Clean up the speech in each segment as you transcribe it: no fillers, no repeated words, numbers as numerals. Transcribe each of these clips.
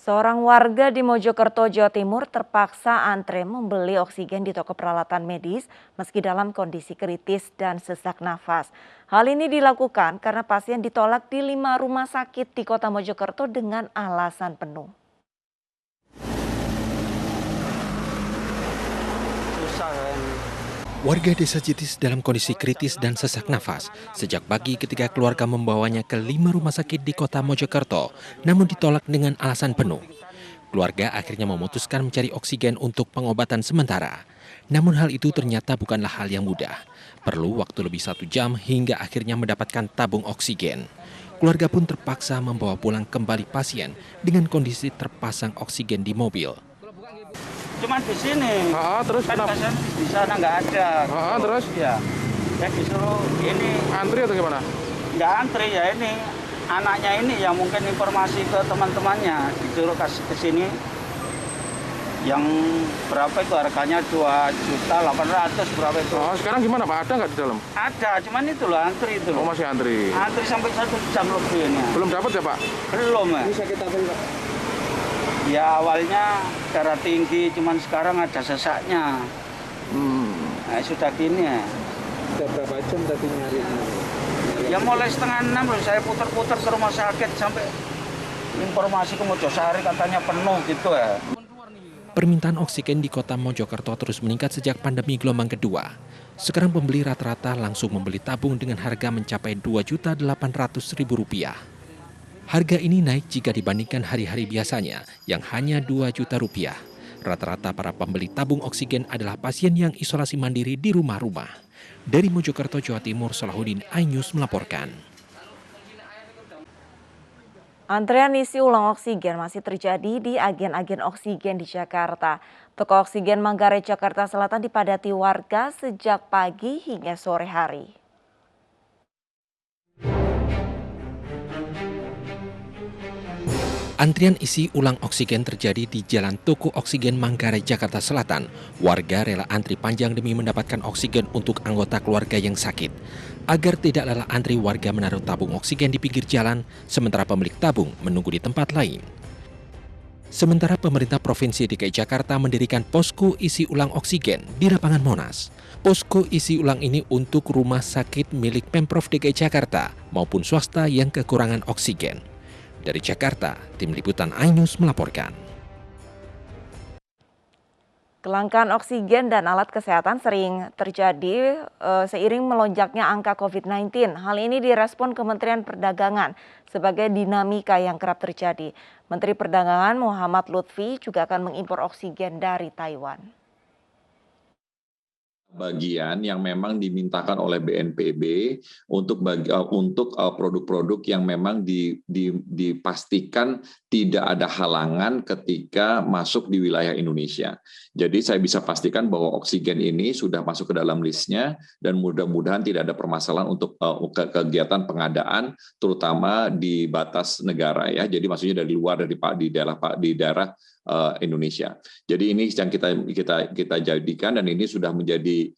Seorang warga di Mojokerto, Jawa Timur terpaksa antre membeli oksigen di toko peralatan medis meski dalam kondisi kritis dan sesak nafas. Hal ini dilakukan karena pasien ditolak di 5 rumah sakit di kota Mojokerto dengan alasan penuh. Susah kan. Warga desa Citis dalam kondisi kritis dan sesak nafas sejak pagi ketika keluarga membawanya ke 5 rumah sakit di kota Mojokerto, namun ditolak dengan alasan penuh. Keluarga akhirnya memutuskan mencari oksigen untuk pengobatan sementara. Namun hal itu ternyata bukanlah hal yang mudah. Perlu waktu lebih 1 jam hingga akhirnya mendapatkan tabung oksigen. Keluarga pun terpaksa membawa pulang kembali pasien dengan kondisi terpasang oksigen di mobil. Cuman di sini. Terus Kan kenapa? pasien di sana nggak ada. Terus? Ya. Ya disuruh ini Antri atau gimana? nggak antri ya ini. Anaknya ini yang mungkin informasi ke teman-temannya disuruh kasih ke sini. Yang berapa itu harganya 2.800.000 berapa itu? Sekarang gimana Pak? Ada nggak di dalam? Ada, cuman itu loh antri itu loh. Masih antri. Antri sampai 1 jam lebih ini. Belum dapat ya Pak? Belum ya. Ini sakit apa Pak? Ya awalnya darah tinggi, cuman sekarang ada sesaknya. Nah, sudah gini ya. Sudah berapa jam tadi nyari? Ya mulai 5:30 loh, saya putar-putar ke rumah sakit sampai informasi ke Mojosari katanya penuh gitu ya. Permintaan oksigen di kota Mojokerto terus meningkat sejak pandemi gelombang kedua. Sekarang pembeli rata-rata langsung membeli tabung dengan harga mencapai Rp2.800.000. Harga ini naik jika dibandingkan hari-hari biasanya yang hanya Rp2 juta. Rata-rata para pembeli tabung oksigen adalah pasien yang isolasi mandiri di rumah-rumah. Dari Mojokerto, Jawa Timur, Salahuddin, iNews melaporkan. Antrean isi ulang oksigen masih terjadi di agen-agen oksigen di Jakarta. Toko oksigen Manggarai, Jakarta Selatan dipadati warga sejak pagi hingga sore hari. Antrian isi ulang oksigen terjadi di Jalan Toko Oksigen Manggarai, Jakarta Selatan. Warga rela antri panjang demi mendapatkan oksigen untuk anggota keluarga yang sakit. Agar tidak lelah antri, warga menaruh tabung oksigen di pinggir jalan, sementara pemilik tabung menunggu di tempat lain. Sementara pemerintah Provinsi DKI Jakarta mendirikan posko isi ulang oksigen di lapangan Monas. Posko isi ulang ini untuk rumah sakit milik Pemprov DKI Jakarta maupun swasta yang kekurangan oksigen. Dari Jakarta, tim liputan iNews melaporkan. Kelangkaan oksigen dan alat kesehatan sering terjadi seiring melonjaknya angka COVID-19. Hal ini direspon Kementerian Perdagangan sebagai dinamika yang kerap terjadi. Menteri Perdagangan Muhammad Lutfi juga akan mengimpor oksigen dari Taiwan. Bagian yang memang dimintakan oleh BNPB untuk produk-produk yang memang dipastikan tidak ada halangan ketika masuk di wilayah Indonesia. Jadi saya bisa pastikan bahwa oksigen ini sudah masuk ke dalam listnya dan mudah-mudahan tidak ada permasalahan untuk kegiatan pengadaan, terutama di batas negara ya. Jadi maksudnya dari luar di daerah Indonesia. Jadi ini yang kita jadikan dan ini sudah menjadi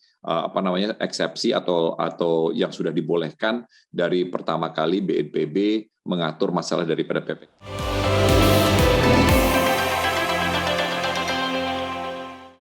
eksepsi atau yang sudah dibolehkan dari pertama kali BNPB mengatur masalah daripada PPK.